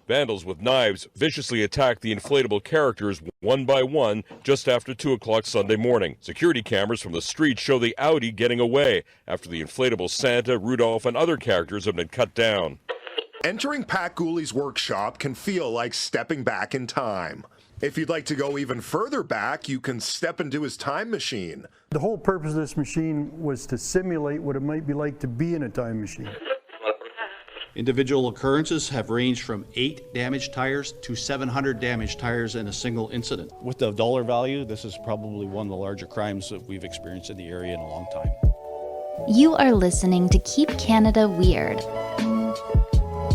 Vandals with knives viciously attacked the inflatable characters one by one just after 2 o'clock Sunday morning. Security cameras from the street show the Audi getting away after the inflatable Santa, Rudolph, and other characters have been cut down. Entering Pat Gooley's workshop can feel like stepping back in time. If you'd like to go even further back, you can step into his time machine. The whole purpose of this machine was to simulate what it might be like to be in a time machine. Individual occurrences have ranged from 8 damaged tires to 700 damaged tires in a single incident. With the dollar value, this is probably one of the larger crimes that we've experienced in the area in a long time. You are listening to Keep Canada Weird.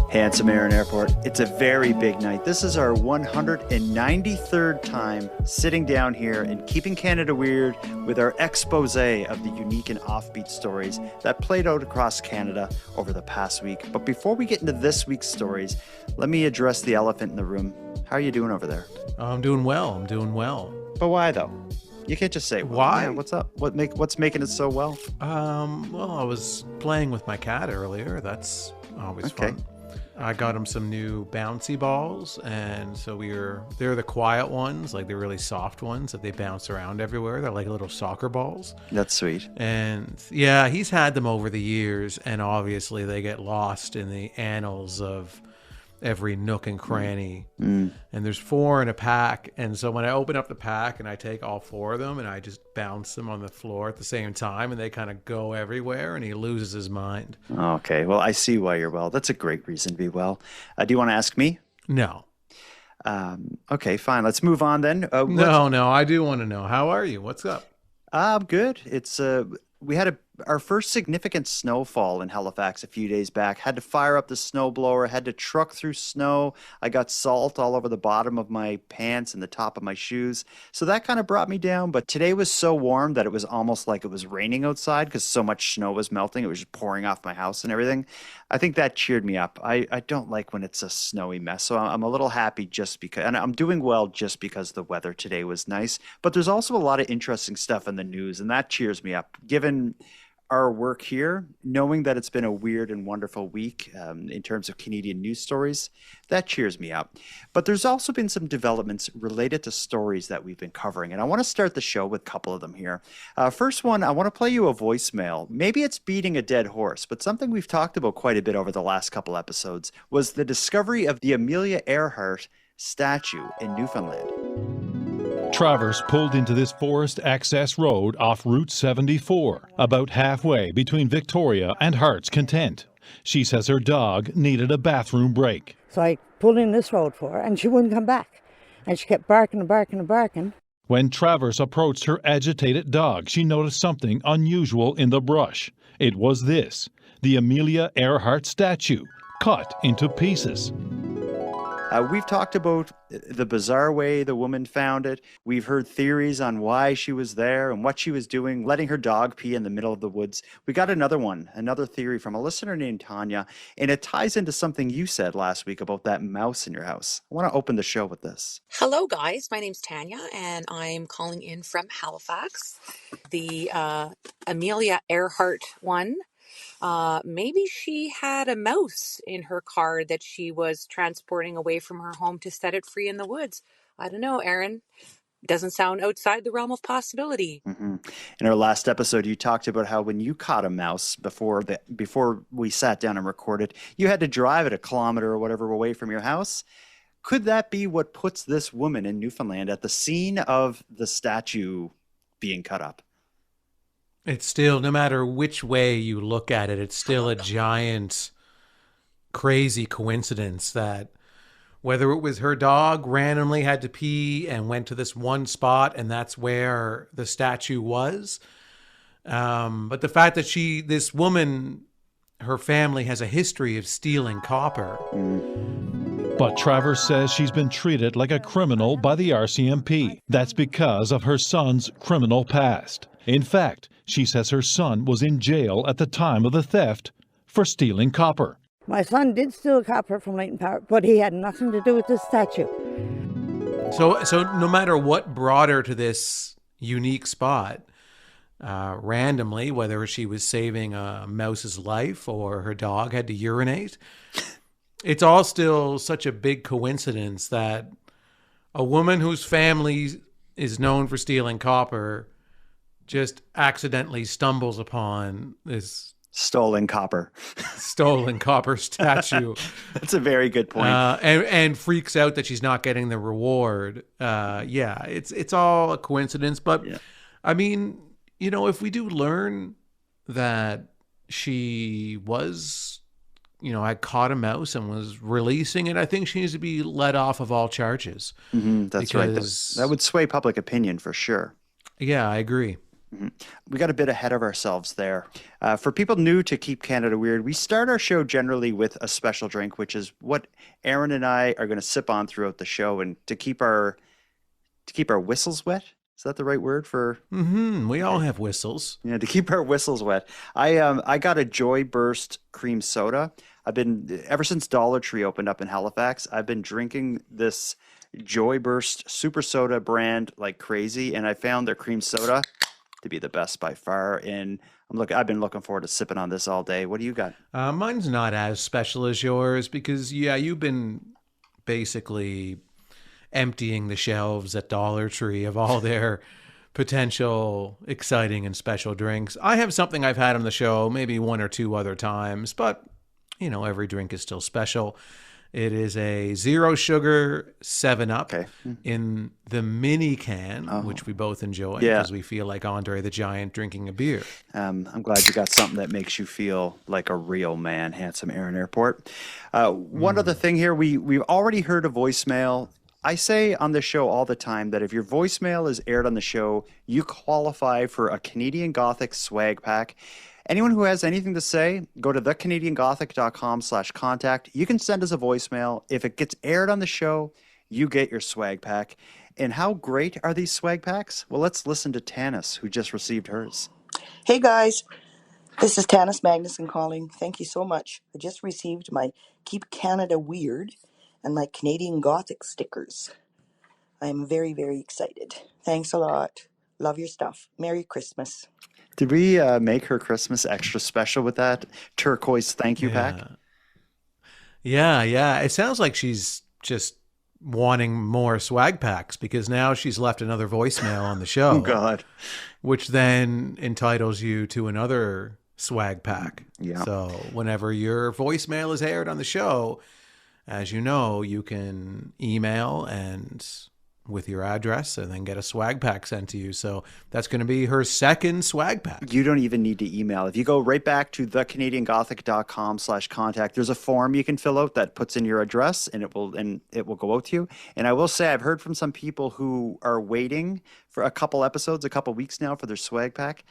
Hey, it's Aaron Airport. It's a very big night. This is our 193rd time sitting down here and Keeping Canada Weird with our expose of the unique and offbeat stories that played out across Canada over the past week. But before we get into this week's stories, let me address the elephant in the room. How are you doing over there? I'm doing well. But why, though? You can't just say, why? Yeah, what's up? What's making it so well? Well, I was playing with my cat earlier. That's always fun. I got him some new bouncy balls, and so they're the quiet ones, like the really soft ones that they bounce around everywhere. They're like little soccer balls. That's sweet. And yeah, he's had them over the years, and obviously they get lost in the annals of every nook and cranny. And there's 4 in a pack, and so when I open up the pack and I take all 4 of them and I just bounce them on the floor at the same time, and they kind of go everywhere, and he loses his mind. Okay, well, I see why you're well. That's a great reason to be well. Do you want to ask me? No. Okay, fine. Let's move on then. No, I do want to know. How are you? What's up? I'm good. It's we had our first significant snowfall in Halifax a few days back. Had to fire up the snowblower, had to truck through snow. I got salt all over the bottom of my pants and the top of my shoes. So that kind of brought me down. But today was so warm that it was almost like it was raining outside because so much snow was melting. It was just pouring off my house and everything. I think that cheered me up. I don't like when it's a snowy mess. So I'm a little happy just because, and I'm doing well just because the weather today was nice. But there's also a lot of interesting stuff in the news, and that cheers me up. Given our work here, knowing that it's been a weird and wonderful week in terms of Canadian news stories, that cheers me up. But there's also been some developments related to stories that we've been covering, and I want to start the show with a couple of them here. First one, I want to play you a voicemail. Maybe it's beating a dead horse, but something we've talked about quite a bit over the last couple episodes was the discovery of the Amelia Earhart statue in Newfoundland. Travers pulled into this forest access road off Route 74, about halfway between Victoria and Heart's Content. She says her dog needed a bathroom break. So I pulled in this road for her, and she wouldn't come back. And she kept barking and barking and barking. When Travers approached her agitated dog, she noticed something unusual in the brush. It was this, the Amelia Earhart statue, cut into pieces. We've talked about the bizarre way the woman found it. We've heard theories on why she was there and what she was doing, letting her dog pee in the middle of the woods. We got another theory from a listener named Tanya, and it ties into something you said last week about that mouse in your house. I want to open the show with this. Hello, guys. My name's Tanya, and I'm calling in from Halifax. The Amelia Earhart one. Maybe she had a mouse in her car that she was transporting away from her home to set it free in the woods. I don't know, Aaron. Doesn't sound outside the realm of possibility. Mm-hmm. In our last episode, you talked about how when you caught a mouse before we sat down and recorded, you had to drive it a kilometer or whatever away from your house. Could that be what puts this woman in Newfoundland at the scene of the statue being cut up? It's still, no matter which way you look at it, it's still a giant, crazy coincidence that whether it was her dog randomly had to pee and went to this one spot and that's where the statue was. But the fact that this woman, her family has a history of stealing copper. But Travers says she's been treated like a criminal by the RCMP. That's because of her son's criminal past. In fact, she says her son was in jail at the time of the theft for stealing copper. My son did steal copper from Leighton Power, but he had nothing to do with this statue. So no matter what brought her to this unique spot, randomly, whether she was saving a mouse's life or her dog had to urinate, it's all still such a big coincidence that a woman whose family is known for stealing copper just accidentally stumbles upon this Stolen copper. stolen copper statue. That's a very good point. And freaks out that she's not getting the reward. Yeah, it's all a coincidence. But I mean, you know, if we do learn that she was, you know, had caught a mouse and was releasing it, I think she needs to be let off of all charges. That's right. That would sway public opinion for sure. Yeah, I agree. We got a bit ahead of ourselves there. For people new to Keep Canada Weird, we start our show generally with a special drink, which is what Aaron and I are going to sip on throughout the show, and to keep our whistles wet. Is that the right word for? We all have whistles. Yeah, to keep our whistles wet. I got a Joy Burst cream soda. I've been, ever since Dollar Tree opened up in Halifax, I've been drinking this Joy Burst super soda brand like crazy, and I found their cream soda to be the best by far. And I've been looking forward to sipping on this all day. What do you got? Mine's not as special as yours because, yeah, you've been basically emptying the shelves at Dollar Tree of all their potential exciting and special drinks. I have something I've had on the show maybe one or two other times, but, you know, every drink is still special. It is a 0 sugar 7-Up in the mini can, which we both enjoy because we feel like Andre the Giant drinking a beer. I'm glad you got something that makes you feel like a real man, handsome Aaron Airport. One other thing here, we've already heard a voicemail. I say on the show all the time that if your voicemail is aired on the show, you qualify for a Canadian Gothic swag pack. Anyone who has anything to say, go to thecanadiangothic.com/contact. You can send us a voicemail. If it gets aired on the show, you get your swag pack. And how great are these swag packs? Well, let's listen to Tanis, who just received hers. Hey guys, this is Tanis Magnuson calling. Thank you so much. I just received my Keep Canada Weird and my Canadian Gothic stickers. I am very, very excited. Thanks a lot. Love your stuff. Merry Christmas. Did we make her Christmas extra special with that turquoise thank you pack? Yeah. It sounds like she's just wanting more swag packs because now she's left another voicemail on the show. Oh, God. Which then entitles you to another swag pack. Yeah. So whenever your voicemail is aired on the show, as you know, you can email and with your address and then get a swag pack sent to you. So that's going to be her second swag pack. You don't even need to email. If you go right back to thecanadiangothic.com/contact, there's a form you can fill out that puts in your address and it will go out to you. And I will say I've heard from some people who are waiting for a couple weeks now for their swag packs.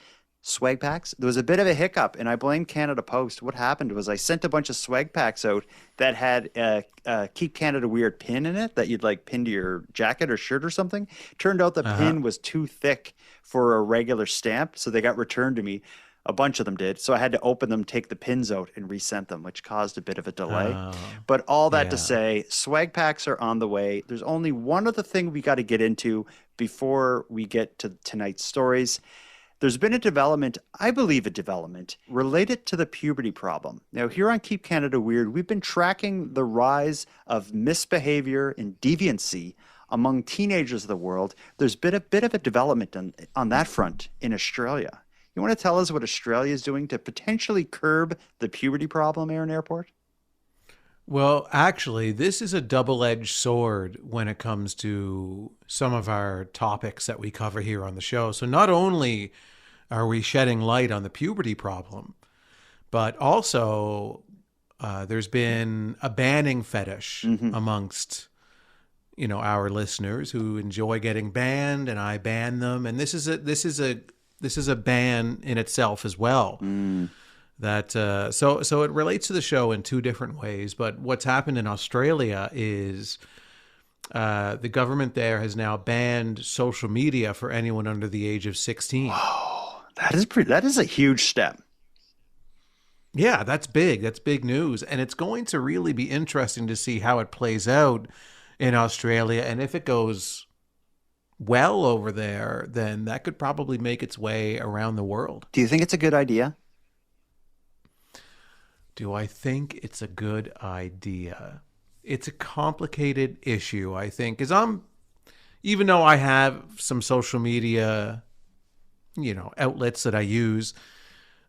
There was a bit of a hiccup, and I blame Canada Post. What happened was I sent a bunch of swag packs out that had a Keep Canada Weird pin in it that you'd like pin to your jacket or shirt or something. Turned out the pin was too thick for a regular stamp, so they got returned to me. A bunch of them did. So I had to open them, take the pins out, and resent them, which caused a bit of a delay. But all that to say, swag packs are on the way. There's only one other thing we got to get into before we get to tonight's stories. There's been a development, I believe a development, related to the puberty problem. Now, here on Keep Canada Weird, we've been tracking the rise of misbehavior and deviancy among teenagers of the world. There's been a bit of a development on that front in Australia. You want to tell us what Australia is doing to potentially curb the puberty problem, Aaron Airport? Well, actually, this is a double-edged sword when it comes to some of our topics that we cover here on the show. So not only are we shedding light on the puberty problem, but also there's been a banning fetish amongst, you know, our listeners who enjoy getting banned, and I ban them. And this is a ban in itself as well. That so it relates to the show in two different ways. But what's happened in Australia is the government there has now banned social media for anyone under the age of 16. Oh, that is a huge step. Yeah, that's big. That's big news. And it's going to really be interesting to see how it plays out in Australia. And if it goes well over there, then that could probably make its way around the world. Do you think it's a good idea? Do I think it's a good idea? It's a complicated issue, I think, because even though I have some social media, outlets that I use,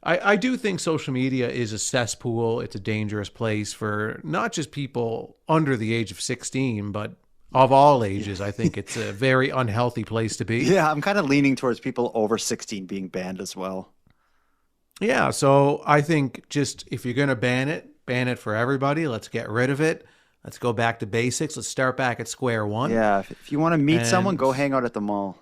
I do think social media is a cesspool. It's a dangerous place for not just people under the age of 16, but of all ages. I think it's a very unhealthy place to be. Yeah, I'm kind of leaning towards people over 16 being banned as well. Yeah, so I think just if you're going to ban it for everybody. Let's get rid of it. Let's go back to basics. Let's start back at square one. Yeah, if you want to meet someone, go hang out at the mall.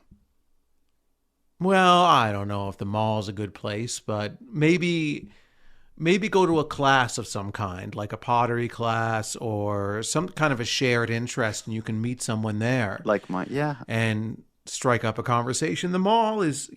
Well, I don't know if the mall is a good place, but maybe go to a class of some kind, like a pottery class or some kind of a shared interest, and you can meet someone there. Like and strike up a conversation. The mall is,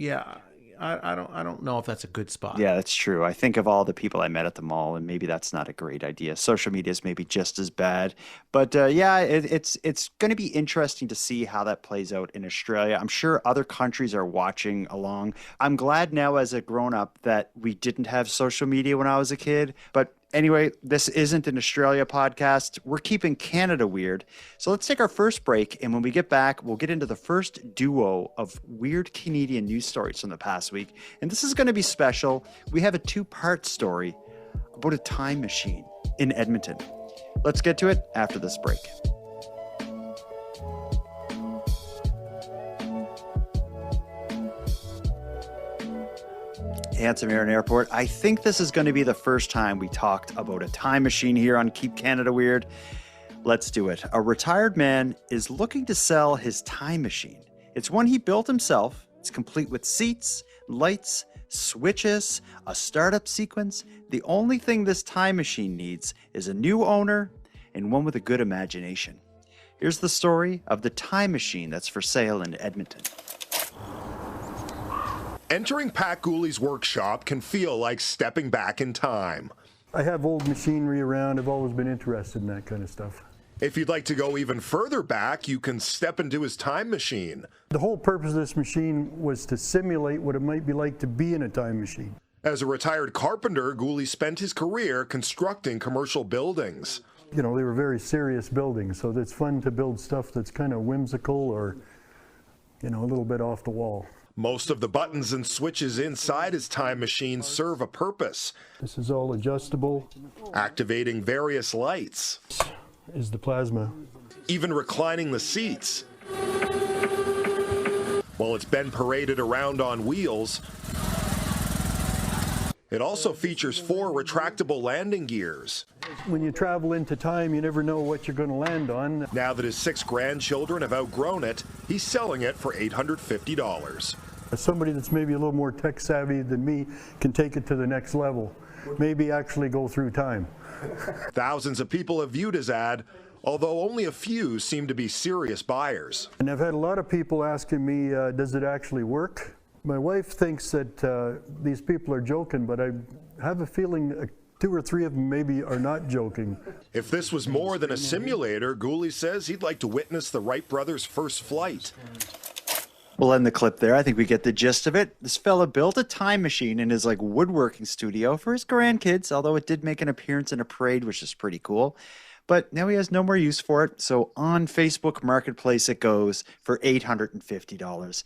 I don't know if that's a good spot. Yeah, that's true. I think of all the people I met at the mall, and maybe that's not a great idea. Social media is maybe just as bad. But it's going to be interesting to see how that plays out in Australia. I'm sure other countries are watching along. I'm glad now as a grown-up that we didn't have social media when I was a kid. But anyway, this isn't an Australia podcast. We're keeping Canada weird. So let's take our first break. And when we get back, we'll get into the first duo of weird Canadian news stories from the past week. And this is going to be special. We have a 2-part story about a time machine in Edmonton. Let's get to it after this break. Handsome Aaron Airport. I think this is going to be the first time we talked about a time machine here on Keep Canada Weird. Let's do it. A retired man is looking to sell his time machine. It's one he built himself. It's complete with seats, lights, switches, a startup sequence. The only thing this time machine needs is a new owner and one with a good imagination. Here's the story of the time machine that's for sale in Edmonton. Entering Pat Gooley's workshop can feel like stepping back in time. I have old machinery around. I've always been interested in that kind of stuff. If you'd like to go even further back, you can step into his time machine. The whole purpose of this machine was to simulate what it might be like to be in a time machine. As a retired carpenter, Gooley spent his career constructing commercial buildings. They were very serious buildings, so it's fun to build stuff that's kind of whimsical or, a little bit off the wall. Most of the buttons and switches inside his time machine serve a purpose. This is all adjustable. Activating various lights. Is the plasma. Even reclining the seats. While it's been paraded around on wheels, it also features 4 retractable landing gears. When you travel into time, you never know what you're going to land on. Now that his 6 grandchildren have outgrown it, he's selling it for $850. Somebody that's maybe a little more tech savvy than me can take it to the next level. Maybe actually go through time. Thousands of people have viewed his ad, although only a few seem to be serious buyers. And I've had a lot of people asking me, does it actually work? My wife thinks that these people are joking, but I have a feeling 2 or 3 of them maybe are not joking. If this was more than a simulator, Gooley says he'd like to witness the Wright brothers' first flight. We'll end the clip there. I think we get the gist of it. This fella built a time machine in his woodworking studio for his grandkids, although it did make an appearance in a parade, which is pretty cool. But now he has no more use for it, so on Facebook Marketplace it goes for $850.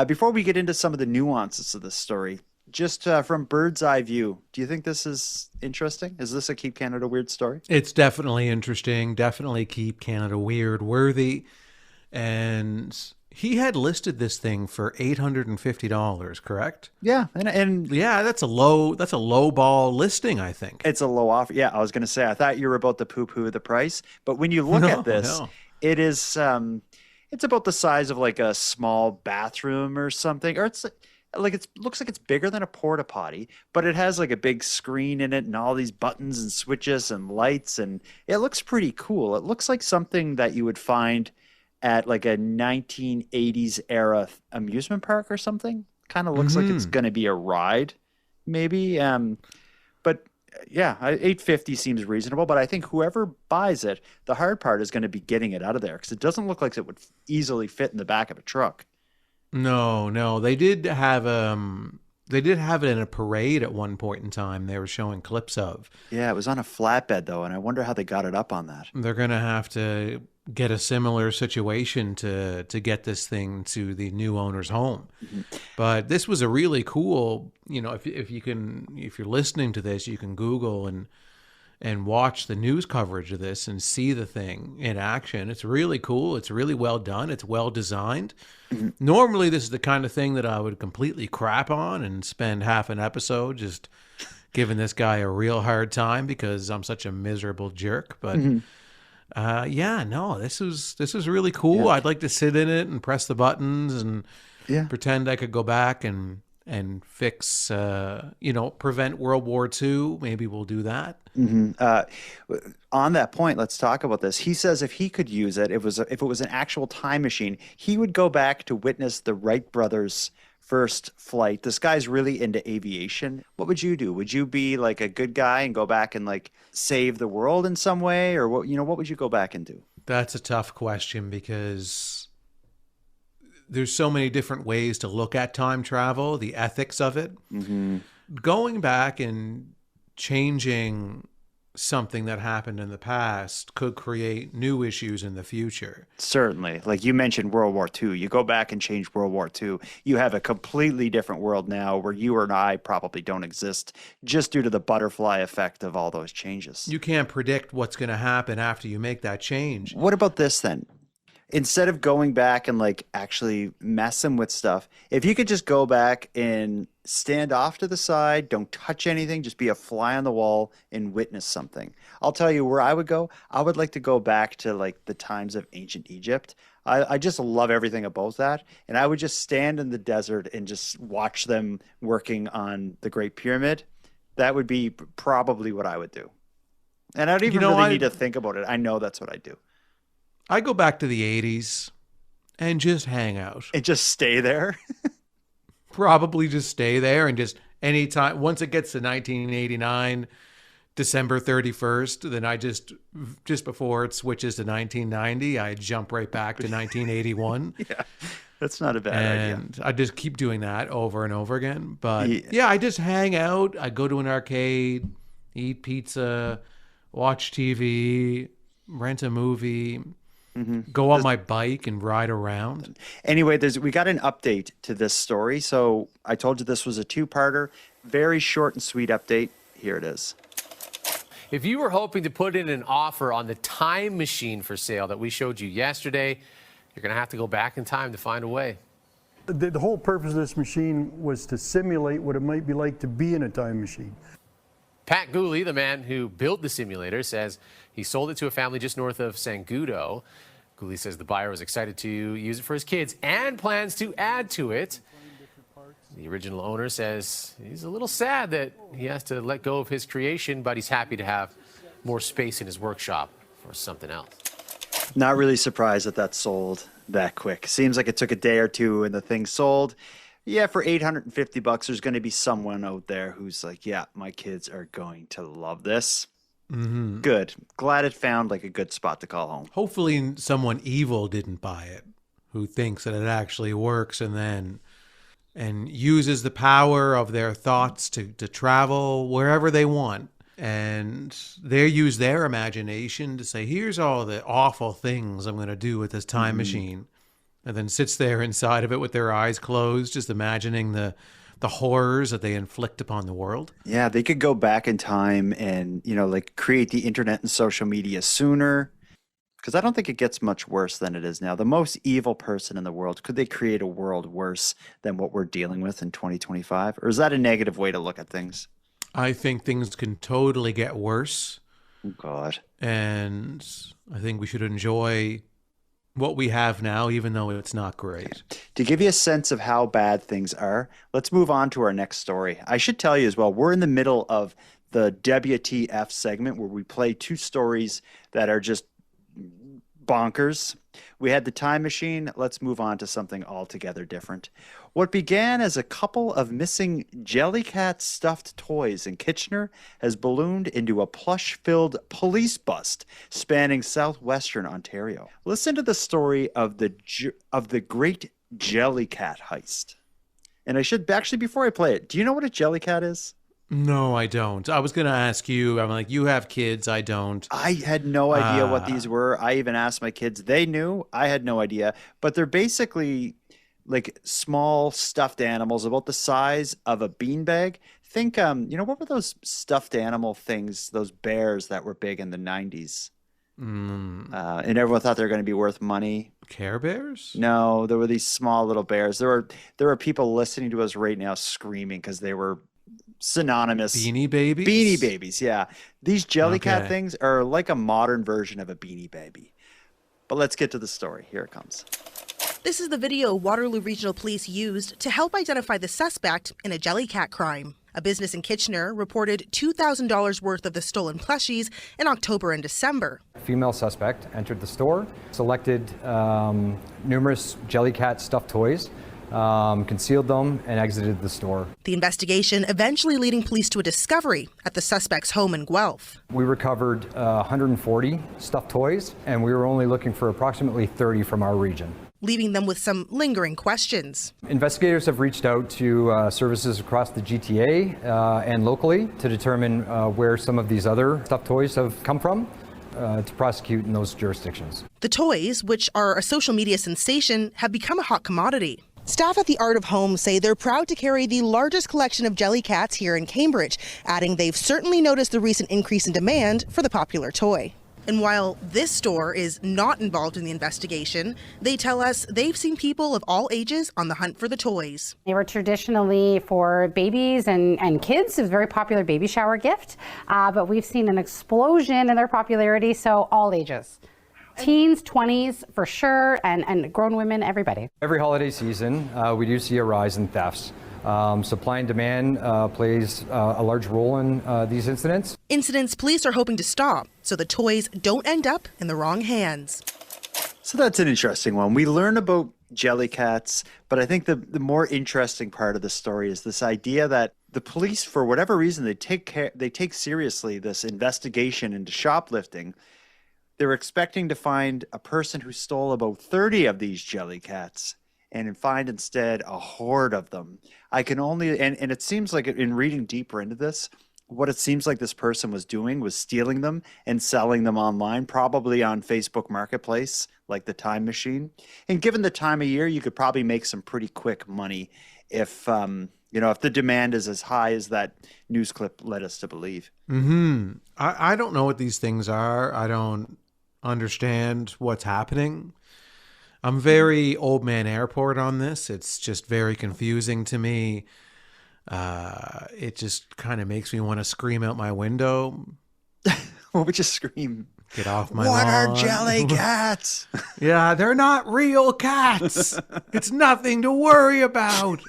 Before we get into some of the nuances of this story, just from bird's eye view, do you think this is interesting? Is this a Keep Canada Weird story? It's definitely interesting. Definitely Keep Canada Weird worthy. And he had listed this thing for $850, correct? Yeah, and yeah, that's a low ball listing, I think. It's a low offer. Yeah, I was going to say, I thought you were about the poo-poo the price, but when you look at this, it is it's about the size of like a small bathroom or something, or it looks like it's bigger than a porta potty, but it has like a big screen in it and all these buttons and switches and lights, and it looks pretty cool. It looks like something that you would find at like a 1980s era amusement park or something. Kind of looks like it's going to be a ride, maybe. But yeah, $850 seems reasonable. But I think whoever buys it, the hard part is going to be getting it out of there, because it doesn't look like it would easily fit in the back of a truck. No, they did have They did have it in a parade at one point in time. They were showing clips of. Yeah, it was on a flatbed, though, and I wonder how they got it up on that. They're going to have to get a similar situation to get this thing to the new owner's home. Mm-hmm. But this was a really cool, if you're listening to this, you can Google and watch the news coverage of this and see the thing in action. It's really cool. It's really well done. It's well designed. Mm-hmm. Normally, this is the kind of thing that I would completely crap on and spend half an episode just giving this guy a real hard time because I'm such a miserable jerk. But this is really cool. Yeah. I'd like to sit in it and press the buttons and pretend I could go back and fix, prevent World War II. Maybe we'll do that. Mm-hmm. On that point, let's talk about this. He says if he could use it, if it was an actual time machine, he would go back to witness the Wright brothers' first flight. This guy's really into aviation. What would you do? Would you be like a good guy and go back and like save the world in some way, or what would you go back and do? That's a tough question because there's so many different ways to look at time travel, the ethics of it. Mm-hmm. Going back and changing something that happened in the past could create new issues in the future. Certainly. Like you mentioned World War II. You go back and change World War II. You have a completely different world now where you and I probably don't exist just due to the butterfly effect of all those changes. You can't predict what's going to happen after you make that change. What about this then? Instead of going back and like actually messing with stuff, if you could just go back and stand off to the side, don't touch anything, just be a fly on the wall and witness something. I'll tell you where I would go. I would like to go back to like the times of ancient Egypt. I just love everything about that. And I would just stand in the desert and just watch them working on the Great Pyramid. That would be probably what I would do. And I don't even really need to think about it. I know that's what I do. I go back to the 80s and just hang out. And just stay there? Probably just stay there and just anytime. Once it gets to 1989, December 31st, then I just before it switches to 1990, I jump right back to 1981. Yeah, that's not a bad idea. And I just keep doing that over and over again. But I just hang out. I go to an arcade, eat pizza, watch TV, rent a movie. Mm-hmm. Go on my bike and ride around. Anyway, we got an update to this story. So I told you this was a two-parter. Very short and sweet update. Here it is. If you were hoping to put in an offer on the time machine for sale that we showed you yesterday, you're going to have to go back in time to find a way. The whole purpose of this machine was to simulate what it might be like to be in a time machine. Pat Gooley, the man who built the simulator, says he sold it to a family just north of Sangudo. Gooley says the buyer was excited to use it for his kids and plans to add to it. The original owner says he's a little sad that he has to let go of his creation, but he's happy to have more space in his workshop for something else. Not really surprised that that sold that quick. Seems like it took a day or two and the thing sold. Yeah, for $850, there's going to be someone out there who's like, yeah, my kids are going to love this. Mm-hmm. Good. Glad it found like a good spot to call home. Hopefully someone evil didn't buy it, who thinks that it actually works and uses the power of their thoughts to travel wherever they want. And they use their imagination to say, here's all the awful things I'm going to do with this time machine. And then sits there inside of it with their eyes closed, just imagining the horrors that they inflict upon the world. Yeah, they could go back in time and, like create the internet and social media sooner. Because I don't think it gets much worse than it is now. The most evil person in the world, could they create a world worse than what we're dealing with in 2025? Or is that a negative way to look at things? I think things can totally get worse. Oh, God. And I think we should enjoy what we have now, even though it's not great. To give you a sense of how bad things are, let's move on to our next story. I should tell you as well, we're in the middle of the WTF segment where we play two stories that are just bonkers. We had the time machine. Let's move on to something altogether different. What began as a couple of missing Jellycat stuffed toys in Kitchener has ballooned into a plush-filled police bust spanning southwestern Ontario. Listen to the story of the great Jellycat heist. And I should actually, before I play it, do you know what a Jellycat is? No, I don't. I was going to ask you. I'm like, you have kids. I don't. I had no idea what these were. I even asked my kids. They knew. I had no idea. But they're basically like small stuffed animals about the size of a beanbag. Think, what were those stuffed animal things, those bears that were big in the 90s? And everyone thought they were going to be worth money. Care Bears? No, there were these small little bears. There were people listening to us right now screaming because they were synonymous. Beanie Babies? Beanie Babies, yeah. These Jellycat things are like a modern version of a Beanie Baby. But let's get to the story. Here it comes. This is the video Waterloo Regional Police used to help identify the suspect in a Jellycat crime. A business in Kitchener reported $2,000 worth of the stolen plushies in October and December. A female suspect entered the store, selected numerous Jellycat stuffed toys, concealed them, and exited the store. The investigation eventually leading police to a discovery at the suspect's home in Guelph. We recovered 140 stuffed toys, and we were only looking for approximately 30 from our region, leaving them with some lingering questions. Investigators have reached out to services across the GTA and locally to determine where some of these other stuffed toys have come from to prosecute in those jurisdictions. The toys, which are a social media sensation, have become a hot commodity. Staff at the Art of Home say they're proud to carry the largest collection of Jellycats here in Cambridge, adding they've certainly noticed the recent increase in demand for the popular toy. And while this store is not involved in the investigation, they tell us they've seen people of all ages on the hunt for the toys. They were traditionally for babies and kids. It was a very popular baby shower gift, but we've seen an explosion in their popularity, so all ages. Teens, 20s for sure, and grown women, everybody. Every holiday season, we do see a rise in thefts. Supply and demand plays a large role in these incidents. Incidents police are hoping to stop so the toys don't end up in the wrong hands. So that's an interesting one. We learn about Jellycats, but I think the more interesting part of the story is this idea that the police, for whatever reason, they take seriously this investigation into shoplifting. They're expecting to find a person who stole about 30 of these Jellycats and find instead a horde of them. I can only, and it seems like in reading deeper into this, what it seems like this person was doing was stealing them and selling them online, probably on Facebook Marketplace, like the Time Machine. And given the time of year, you could probably make some pretty quick money if, if the demand is as high as that news clip led us to believe. I don't know what these things are. I don't understand what's happening. I'm very Old Man Airport on this. It's just very confusing to me. It just kind of makes me want to scream out my window. What would you scream? Get off my What lawn. are Jellycats? Yeah, they're not real cats. It's nothing to worry about.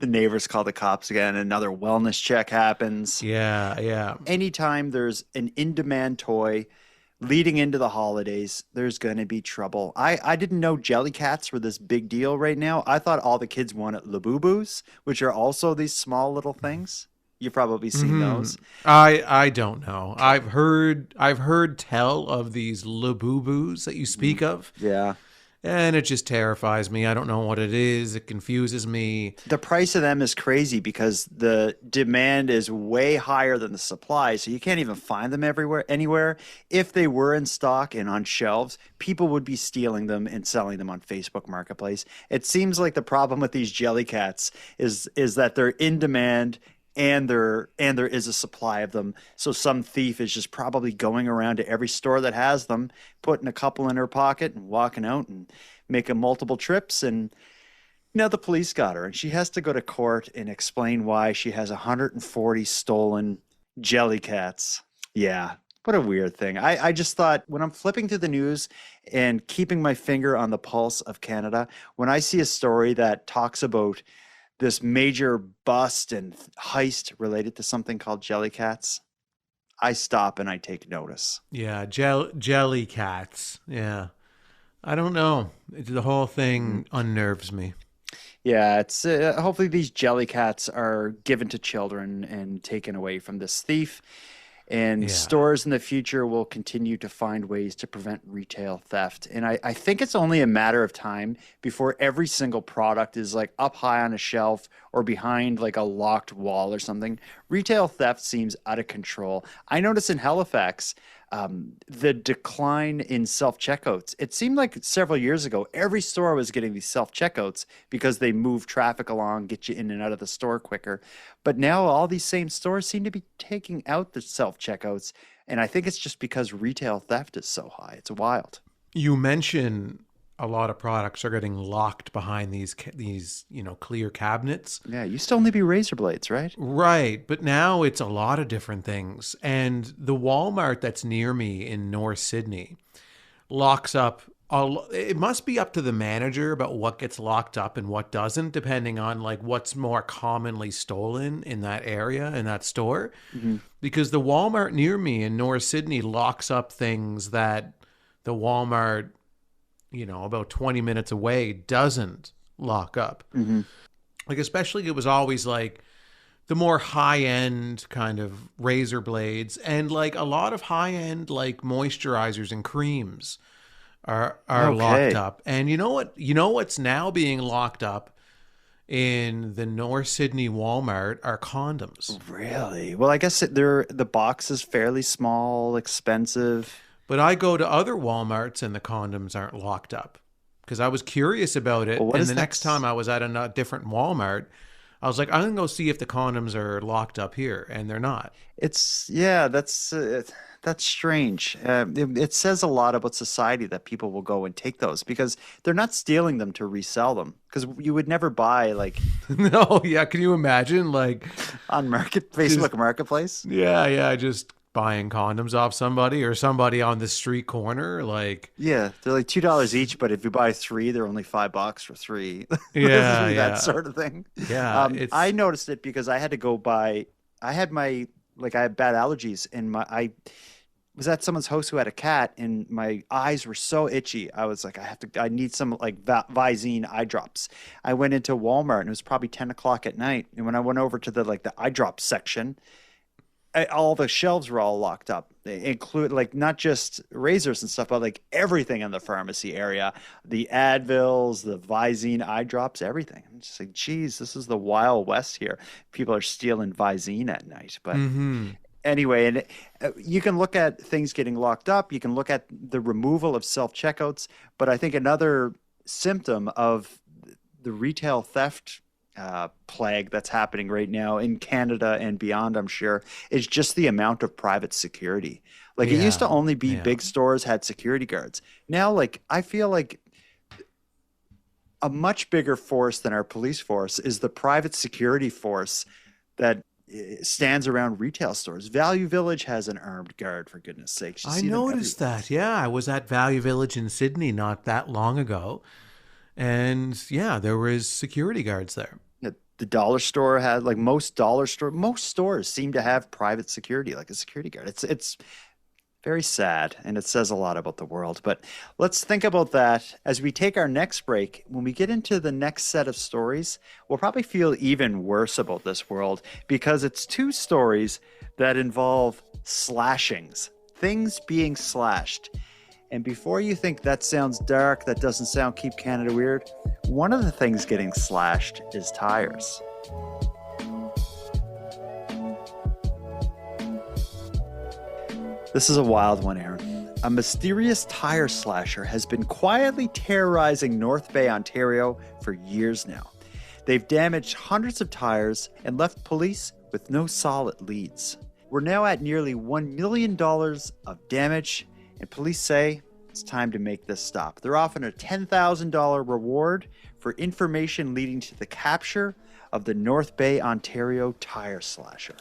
The neighbors call the cops again. Another wellness check happens. Yeah. Anytime there's an in-demand toy leading into the holidays, there's going to be trouble. I didn't know Jellycats were this big deal right now. I thought all the kids wanted Labubu's, which are also these small little things. You've probably seen those. I don't know. I've heard tell of these Labubus that you speak of. Yeah. And it just terrifies me. I don't know what it is. It confuses me. The price of them is crazy because the demand is way higher than the supply, so you can't even find them anywhere. If they were in stock and on shelves, people would be stealing them and selling them on Facebook Marketplace. It seems like the problem with these Jellycats is that they're in demand and there is a supply of them. So some thief is just probably going around to every store that has them, putting a couple in her pocket and walking out and making multiple trips. And now the police got her, and she has to go to court and explain why she has 140 stolen Jellycats. Yeah, what a weird thing. I just thought when I'm flipping through the news and keeping my finger on the pulse of Canada, when I see a story that talks about this major bust and heist related to something called Jellycats, I stop and I take notice. Yeah, Jellycats. Yeah. I don't know. The whole thing unnerves me. Yeah, it's hopefully these Jellycats are given to children and taken away from this thief. And stores in the future will continue to find ways to prevent retail theft. And I think it's only a matter of time before every single product is like up high on a shelf or behind like a locked wall or something. Retail theft seems out of control. I noticed in Halifax, the decline in self-checkouts. It seemed like several years ago, every store was getting these self-checkouts because they move traffic along, get you in and out of the store quicker. But now all these same stores seem to be taking out the self-checkouts. And I think it's just because retail theft is so high. It's wild. You mention a lot of products are getting locked behind these clear cabinets. Yeah, it used to only be razor blades, right? Right, but now it's a lot of different things. And the Walmart that's near me in North Sydney locks up. It must be up to the manager about what gets locked up and what doesn't, depending on like what's more commonly stolen in that area, in that store. Mm-hmm. Because the Walmart near me in North Sydney locks up things that the Walmart, about 20 minutes away doesn't lock up. Mm-hmm. Like, especially it was always like the more high-end kind of razor blades and like a lot of high-end like moisturizers and creams are locked up. And you know what's now being locked up in the North Sydney Walmart are condoms. Really? Well, I guess the box is fairly small, expensive. But I go to other Walmarts and the condoms aren't locked up because I was curious about it. Well, and the next time I was at a different Walmart, I was like, I'm going to go see if the condoms are locked up here. And they're not. That's strange. It says a lot about society that people will go and take those because they're not stealing them to resell them. Because you would never buy like no, yeah. Can you imagine like on Facebook Marketplace? Yeah, just buying condoms off somebody or somebody on the street corner, like they're like $2 each, but if you buy 3, they're only $5 for 3. that sort of thing. Yeah, I noticed it because I had to go buy. I had bad allergies, and I was at someone's house who had a cat, and my eyes were so itchy. I was like, I need some like Visine eye drops. I went into Walmart, and it was probably 10 o'clock at night, and when I went over to the eye drop section, all the shelves were all locked up. They include like not just razors and stuff, but like everything in the pharmacy area, the Advils, the Visine eye drops, everything. I'm just like, geez, this is the Wild West here. People are stealing Visine at night. But anyway, and you can look at things getting locked up. You can look at the removal of self-checkouts. But I think another symptom of the retail theft plague that's happening right now in Canada and beyond, I'm sure, is just the amount of private security. Like it used to only be big stores had security guards. Now, like I feel like a much bigger force than our police force is the private security force that stands around retail stores. Value Village has an armed guard, for goodness sakes. I noticed that. Yeah, I was at Value Village in Sydney not that long ago. And yeah, there was security guards there. The dollar store had like most stores seem to have private security, like a security guard. It's very sad, and it says a lot about the world. But let's think about that as we take our next break. When we get into the next set of stories, we'll probably feel even worse about this world because it's 2 stories that involve slashings, things being slashed. And before you think that sounds dark, that doesn't sound Keep Canada Weird, one of the things getting slashed is tires. This is a wild one, Aaron. A mysterious tire slasher has been quietly terrorizing North Bay, Ontario for years now. They've damaged hundreds of tires and left police with no solid leads. We're now at nearly $1 million of damage, and police say it's time to make this stop. They're offering a $10,000 reward for information leading to the capture of the North Bay, Ontario tire slasher.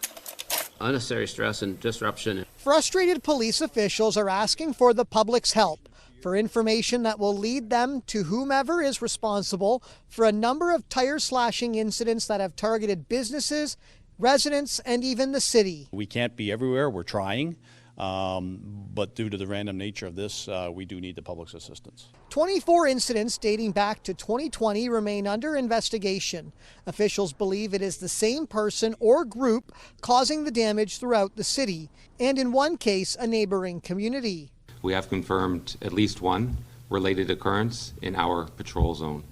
Unnecessary stress and disruption. Frustrated police officials are asking for the public's help for information that will lead them to whomever is responsible for a number of tire slashing incidents that have targeted businesses, residents, and even the city. We can't be everywhere. We're trying. But due to the random nature of this, we do need the public's assistance. 24 incidents dating back to 2020 remain under investigation. Officials believe it is the same person or group causing the damage throughout the city, and in one case, a neighboring community. We have confirmed at least one related occurrence in our patrol zone,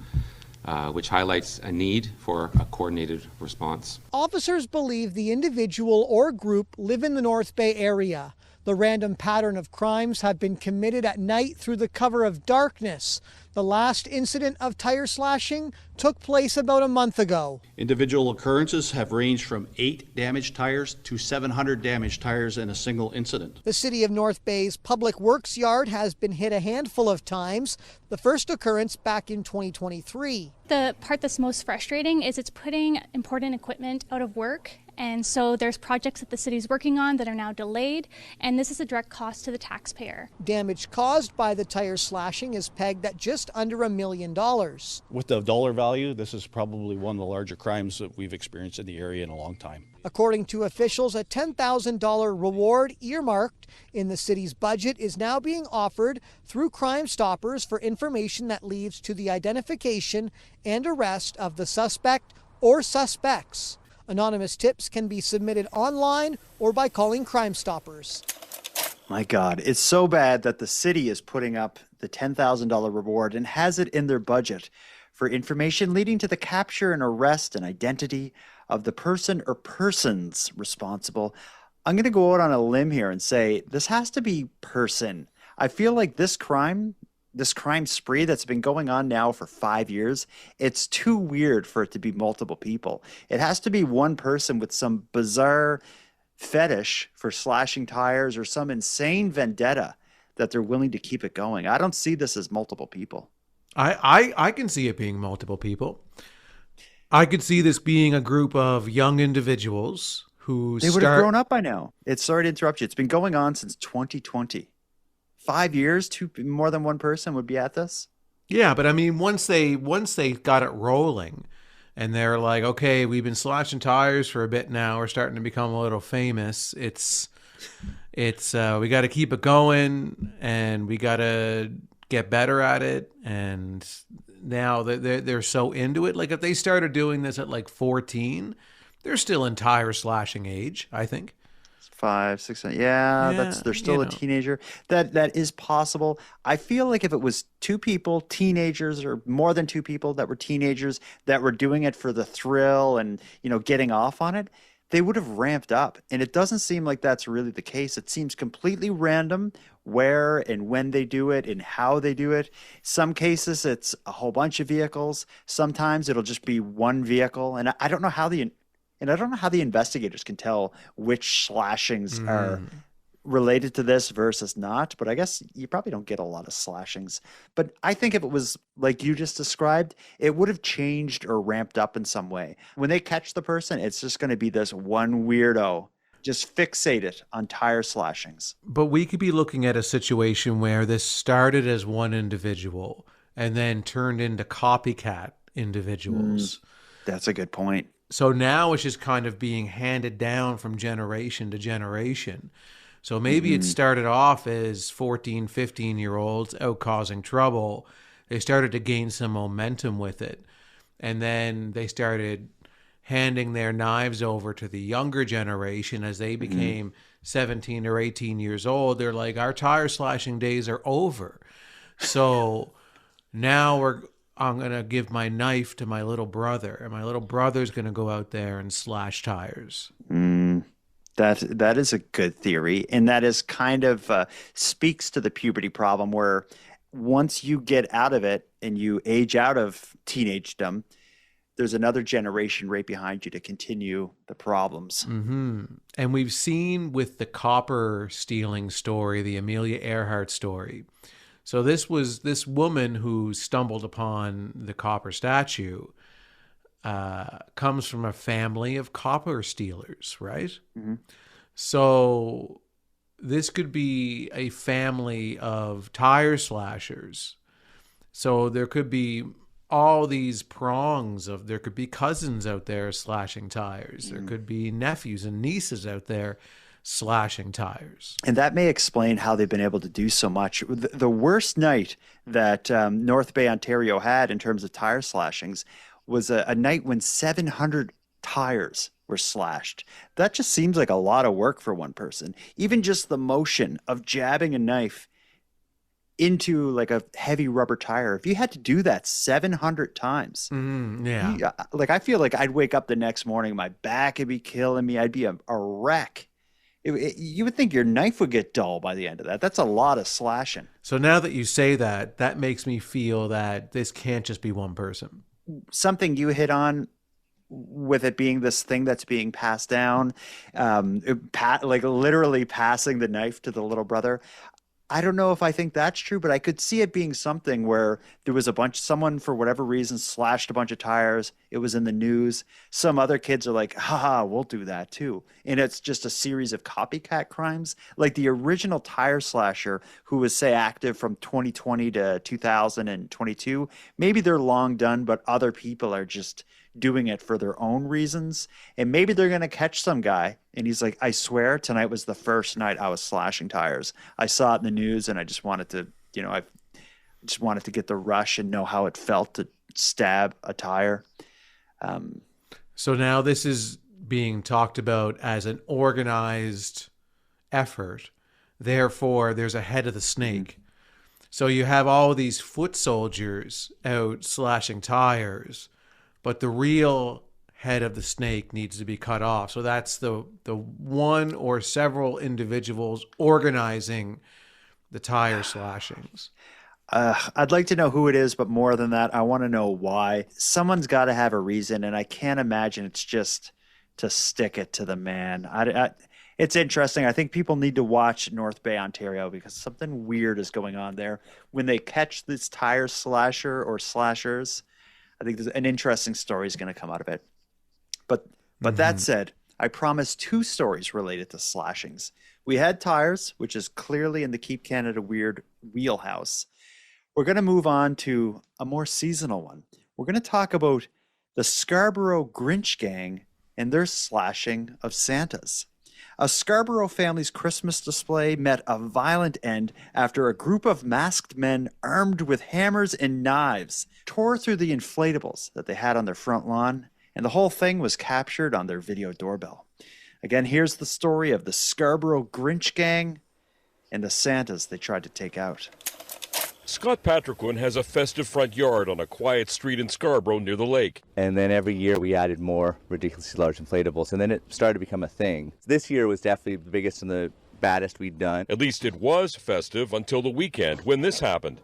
which highlights a need for a coordinated response. Officers believe the individual or group live in the North Bay area. The random pattern of crimes have been committed at night through the cover of darkness. The last incident of tire slashing took place about a month ago. Individual occurrences have ranged from 8 damaged tires to 700 damaged tires in a single incident. The City of North Bay's Public Works Yard has been hit a handful of times, the first occurrence back in 2023. The part that's most frustrating is it's putting important equipment out of work. And so there's projects that the city's working on that are now delayed, and this is a direct cost to the taxpayer. Damage caused by the tire slashing is pegged at just under $1 million. With the dollar value, this is probably one of the larger crimes that we've experienced in the area in a long time. According to officials, a $10,000 reward earmarked in the city's budget is now being offered through Crime Stoppers for information that leads to the identification and arrest of the suspect or suspects. Anonymous tips can be submitted online or by calling Crime Stoppers. My God, it's so bad that the city is putting up the $10,000 reward and has it in their budget for information leading to the capture and arrest and identity of the person or persons responsible. I'm going to go out on a limb here and say this has to be person. I feel like this crime spree that's been going on now for 5 years, it's too weird for it to be multiple people. It has to be one person with some bizarre fetish for slashing tires or some insane vendetta that they're willing to keep it going. I don't see this as multiple people. I can see it being multiple people. I could see this being a group of young individuals who They would have grown up by now. Sorry to interrupt you. It's been going on since 2020. 5 years, more than one person would be at this. Yeah, but I mean, once they got it rolling, and they're like, okay, we've been slashing tires for a bit now. We're starting to become a little famous. It's we got to keep it going, and we got to get better at it. And now they're so into it. Like if they started doing this at like 14, they're still in tire slashing age, I think. 5, 6, 7. Yeah, they're still a teenager. That is possible. I feel like if it was two people, teenagers, or more than two people that were teenagers that were doing it for the thrill and getting off on it, they would have ramped up. And it doesn't seem like that's really the case. It seems completely random where and when they do it and how they do it. Some cases it's a whole bunch of vehicles. Sometimes it'll just be one vehicle, and I don't know how the investigators can tell which slashings are related to this versus not. But I guess you probably don't get a lot of slashings. But I think if it was like you just described, it would have changed or ramped up in some way. When they catch the person, it's just going to be this one weirdo just fixated on tire slashings. But we could be looking at a situation where this started as one individual and then turned into copycat individuals. That's a good point. So now it's just kind of being handed down from generation to generation. So maybe it started off as 14, 15-year-olds out causing trouble. They started to gain some momentum with it. And then they started handing their knives over to the younger generation as they became 17 or 18 years old. They're like, our tire slashing days are over. So now I'm going to give my knife to my little brother, and my little brother's going to go out there and slash tires. That is a good theory. And that is kind of speaks to the puberty problem where once you get out of it and you age out of teenagedom, there's another generation right behind you to continue the problems. And we've seen with the copper stealing story, the Amelia Earhart story. So this was this woman who stumbled upon the copper statue comes from a family of copper stealers, right? So this could be a family of tire slashers. So there could be all these prongs of, there could be cousins out there slashing tires. There could be nephews and nieces out there slashing tires. And that may explain how they've been able to do so much. The worst night that North Bay, Ontario had in terms of tire slashings was a night when 700 tires were slashed. That just seems like a lot of work for one person. Even just the motion of jabbing a knife into like a heavy rubber tire. If you had to do that 700 times, like I feel like I'd wake up the next morning, my back would be killing me. I'd be a wreck. You would think your knife would get dull by the end of that. That's a lot of slashing. So now that you say that, that makes me feel that this can't just be one person. Something you hit on with it being this thing that's being passed down, like literally passing the knife to the little brother. I don't know if I think that's true, but I could see it being something where there was someone for whatever reason slashed a bunch of tires. It was in the news. Some other kids are like, haha, we'll do that too. And it's just a series of copycat crimes. Like the original tire slasher who was, say, active from 2020 to 2022, maybe they're long done, but other people are just doing it for their own reasons. And maybe they're going to catch some guy and he's like, I swear tonight was the first night I was slashing tires. I saw it in the news and I just wanted to, I just wanted to get the rush and know how it felt to stab a tire. So now this is being talked about as an organized effort. Therefore, there's a head of the snake. So you have all these foot soldiers out slashing tires, but the real head of the snake needs to be cut off. So that's the one or several individuals organizing the tire slashings. I'd like to know who it is, but more than that, I want to know why. Someone's got to have a reason, and I can't imagine it's just to stick it to the man. It's interesting. I think people need to watch North Bay, Ontario, because something weird is going on there. When they catch this tire slasher or slashers, I think there's an interesting story is going to come out of it. But that said, I promised 2 stories related to slashings. We had tires, which is clearly in the Keep Canada Weird wheelhouse. We're going to move on to a more seasonal one. We're going to talk about the Scarborough Grinch Gang and their slashing of Santas. A Scarborough family's Christmas display met a violent end after a group of masked men armed with hammers and knives tore through the inflatables that they had on their front lawn, and the whole thing was captured on their video doorbell. Again, here's the story of the Scarborough Grinch Gang and the Santas they tried to take out. Scott Patriquin has a festive front yard on a quiet street in Scarborough near the lake. And then every year we added more ridiculously large inflatables, and then it started to become a thing. This year was definitely the biggest and the baddest we'd done. At least it was festive until the weekend when this happened.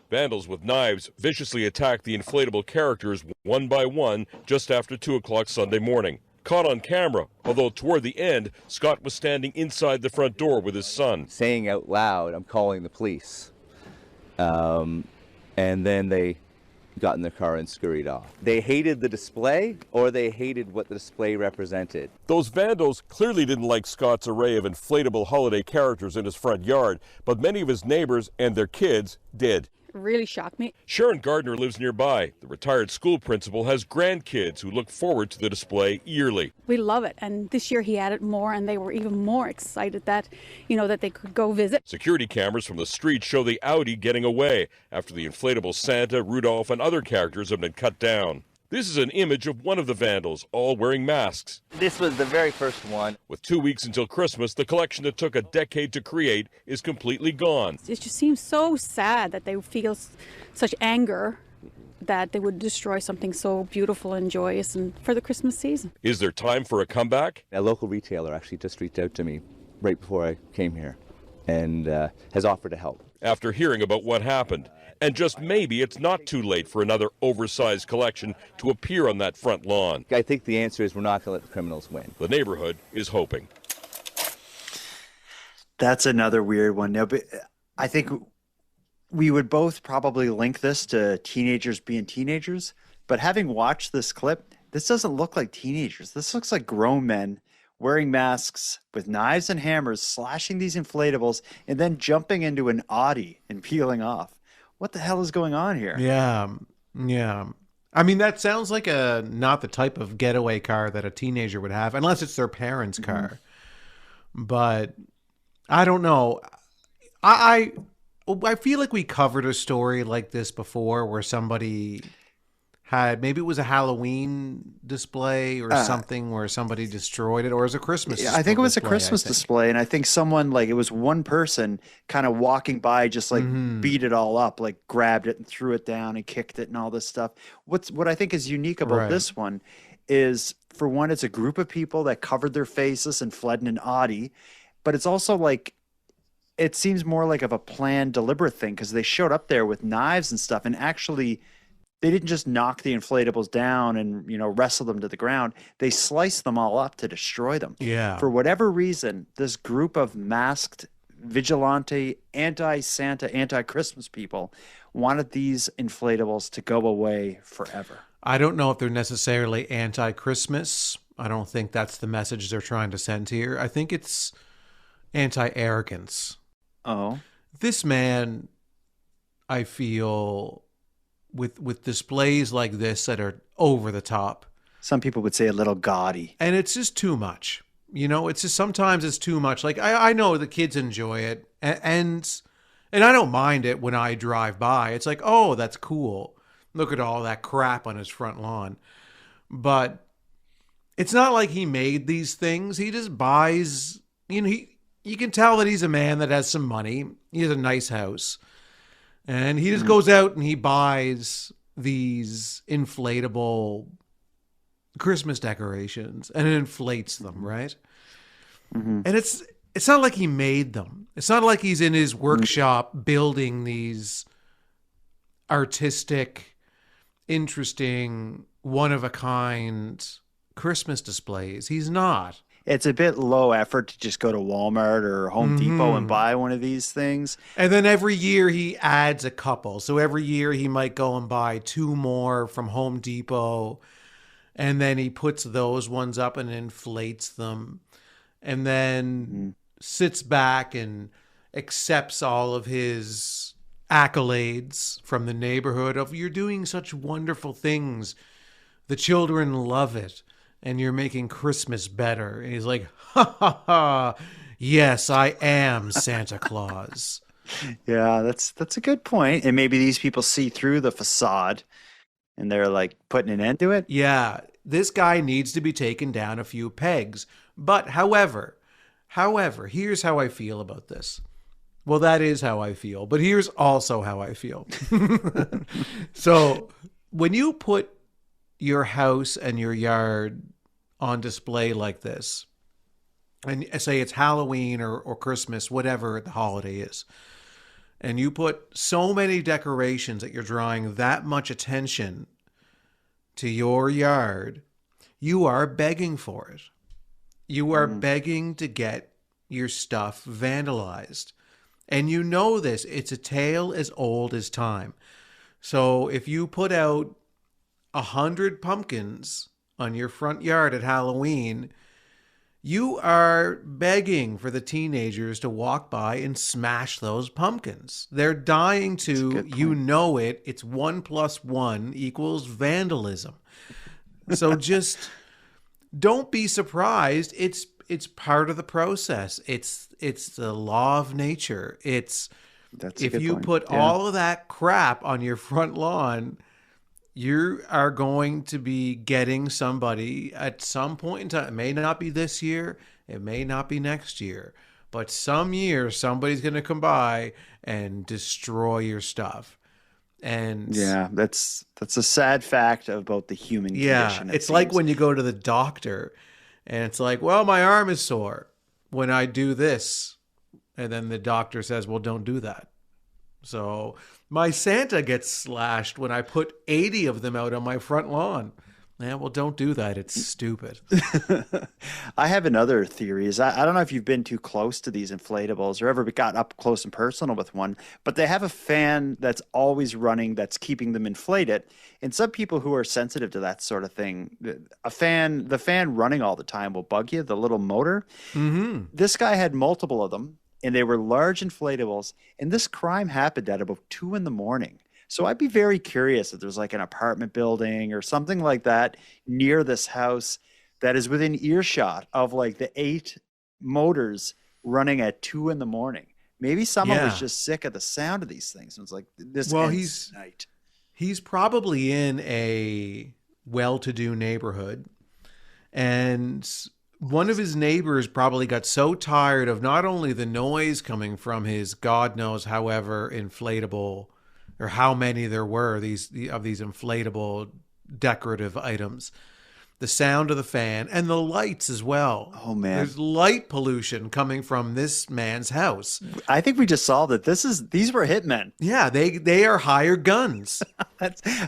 Vandals with knives viciously attacked the inflatable characters one by one just after 2 o'clock Sunday morning. Caught on camera, although toward the end, Scott was standing inside the front door with his son. Saying out loud, I'm calling the police. And then they got in their car and scurried off. They hated the display, or they hated what the display represented. Those vandals clearly didn't like Scott's array of inflatable holiday characters in his front yard, but many of his neighbors and their kids did. Really shocked me. Sharon Gardner lives nearby. The retired school principal has grandkids who look forward to the display yearly. We love it, and this year he added more, and they were even more excited that, that they could go visit. Security cameras from the street show the Audi getting away after the inflatable Santa, Rudolph, and other characters have been cut down. This is an image of one of the vandals, all wearing masks. This was the very first one. With 2 weeks until Christmas, the collection that took a decade to create is completely gone. It just seems so sad that they feel such anger that they would destroy something so beautiful and joyous and for the Christmas season. Is there time for a comeback? A local retailer actually just reached out to me right before I came here and has offered to help. After hearing about what happened. And just maybe it's not too late for another oversized collection to appear on that front lawn. I think the answer is we're not going to let the criminals win. The neighborhood is hoping. That's another weird one. Now, but I think we would both probably link this to teenagers being teenagers. But having watched this clip, this doesn't look like teenagers. This looks like grown men wearing masks with knives and hammers, slashing these inflatables, and then jumping into an Audi and peeling off. What the hell is going on here? Yeah. I mean, that sounds like not the type of getaway car that a teenager would have, unless it's their parents' car. But I don't know. I feel like we covered a story like this before where somebody had, maybe it was a Halloween display or something where somebody destroyed it, or it was a Christmas display. I think it was a Christmas display, and I think someone, like, it was one person kind of walking by, just like beat it all up, like grabbed it and threw it down and kicked it and all this stuff. What I think is unique about this one is, for one, it's a group of people that covered their faces and fled in an Audi, but it's also like, it seems more like of a planned, deliberate thing, because they showed up there with knives and stuff, and actually they didn't just knock the inflatables down and, you know, wrestle them to the ground. They sliced them all up to destroy them. Yeah. For whatever reason, this group of masked, vigilante, anti-Santa, anti-Christmas people wanted these inflatables to go away forever. I don't know if they're necessarily anti-Christmas. I don't think that's the message they're trying to send here. I think it's anti-arrogance. Oh. This man, I feel, with displays like this that are over the top. Some people would say a little gaudy. And it's just too much. You know, it's just, sometimes it's too much. Like, I know the kids enjoy it, and I don't mind it when I drive by. It's like, oh, that's cool. Look at all that crap on his front lawn. But it's not like he made these things. He just buys, you know, you can tell that he's a man that has some money. He has a nice house. And he just goes out and he buys these inflatable Christmas decorations and it inflates them, right? And it's not like he made them. It's not like he's in his workshop building these artistic, interesting, one-of-a-kind Christmas displays. He's not. It's a bit low effort to just go to Walmart or Home Depot and buy one of these things. And then every year he adds a couple. So every year he might go and buy 2 more from Home Depot. And then he puts those ones up and inflates them. And then sits back and accepts all of his accolades from the neighborhood of, you're doing such wonderful things. The children love it. And you're making Christmas better. And he's like, ha, ha, ha. Yes, I am Santa Claus. Yeah, that's a good point. And maybe these people see through the facade and they're like putting an end to it. Yeah, this guy needs to be taken down a few pegs. But however, here's how I feel about this. Well, that is how I feel. But here's also how I feel. So when you put your house and your yard on display like this, and say it's Halloween or Christmas, whatever the holiday is, and you put so many decorations that you're drawing that much attention to your yard, you are begging for it. You are begging to get your stuff vandalized. And you know this. It's a tale as old as time. So if you put out 100 pumpkins on your front yard at Halloween, you are begging for the teenagers to walk by and smash those pumpkins. They're dying to, you know it. It's 1 + 1 = vandalism. So just don't be surprised. It's part of the process. It's the law of nature. If you put all of that crap on your front lawn, you are going to be getting somebody at some point in time. It may not be this year. It may not be next year. But some year, somebody's going to come by and destroy your stuff. And yeah, that's a sad fact about the human condition. It's like when you go to the doctor and it's like, well, my arm is sore when I do this. And then the doctor says, well, don't do that. So my Santa gets slashed when I put 80 of them out on my front lawn. Yeah, well, don't do that. It's stupid. I have another theory. I don't know if you've been too close to these inflatables or ever got up close and personal with one, but they have a fan that's always running that's keeping them inflated. And some people who are sensitive to that sort of thing, the fan running all the time will bug you, the little motor. This guy had multiple of them. And they were large inflatables. And this crime happened at about 2 a.m. So I'd be very curious if there's like an apartment building or something like that near this house that is within earshot of like the 8 motors running at 2 a.m. Maybe someone was Yeah. just sick of the sound of these things. And it's like, this Well, ends tonight. he's probably in a well-to-do neighborhood, and one of his neighbors probably got so tired of not only the noise coming from his God knows however inflatable, or how many there were these inflatable decorative items, the sound of the fan and the lights as well. Oh man, there's light pollution coming from this man's house. I think we just solved it. These were hitmen. Yeah, they are hired guns.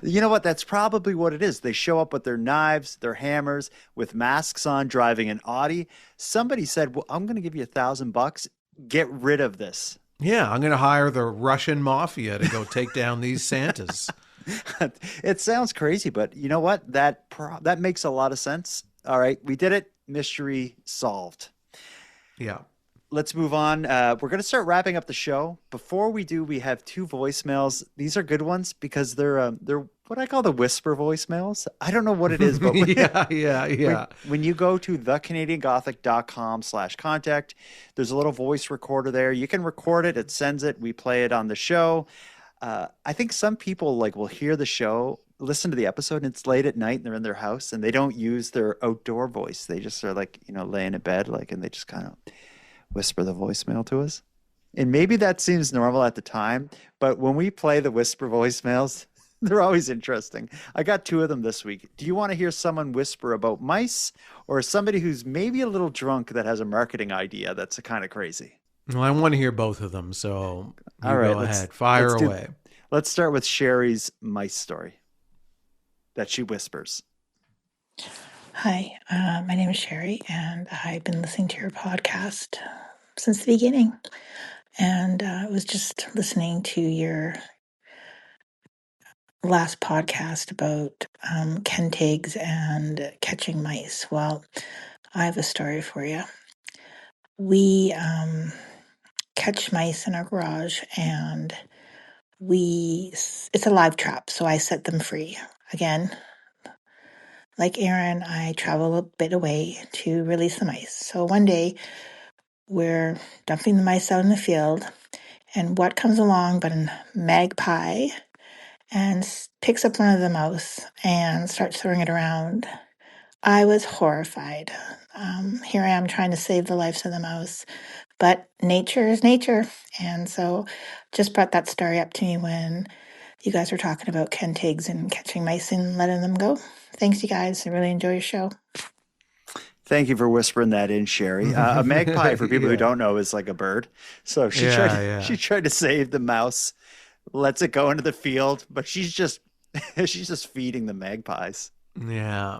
You know what? That's probably what it is. They show up with their knives, their hammers, with masks on, driving an Audi. Somebody said, "Well, I'm going to give you $1,000. Get rid of this." Yeah, I'm going to hire the Russian mafia to go take down these Santas. It sounds crazy, but you know what? That makes a lot of sense. All right, we did it. Mystery solved. Yeah. Let's move on. We're going to start wrapping up the show. Before we do, we have 2 voicemails. These are good ones because they're what I call the whisper voicemails. I don't know what it is, but yeah. When you go to thecanadiangothic.com/contact, there's a little voice recorder there. You can record it. It sends it. We play it on the show. I think some people will hear the show, listen to the episode, and it's late at night and they're in their house and they don't use their outdoor voice. They just are laying in bed, and they just kind of whisper the voicemail to us. And maybe that seems normal at the time, but when we play the whisper voicemails, they're always interesting. I got 2 of them this week. Do you want to hear someone whisper about mice, or somebody who's maybe a little drunk that has a marketing idea that's kind of crazy? Well, I want to hear both of them, so all right, go ahead. Fire away. Let's start with Sherry's mice story that she whispers. Hi, my name is Sherry, and I've been listening to your podcast since the beginning. And I was just listening to your last podcast about Kentigs and catching mice. Well, I have a story for you. We catch mice in our garage, and it's a live trap, so I set them free. Again, like Aaron, I travel a bit away to release the mice. So one day, we're dumping the mice out in the field, and what comes along but a magpie and picks up one of the mouse and starts throwing it around. I was horrified. Here I am trying to save the life of the mouse, but nature is nature. And so just brought that story up to me when you guys were talking about Kentigs and catching mice and letting them go. Thanks, you guys. I really enjoy your show. Thank you for whispering that in, Sherry. A magpie, for people who don't know, is like a bird. So she tried to save the mouse, lets it go into the field, but she's just feeding the magpies. Yeah.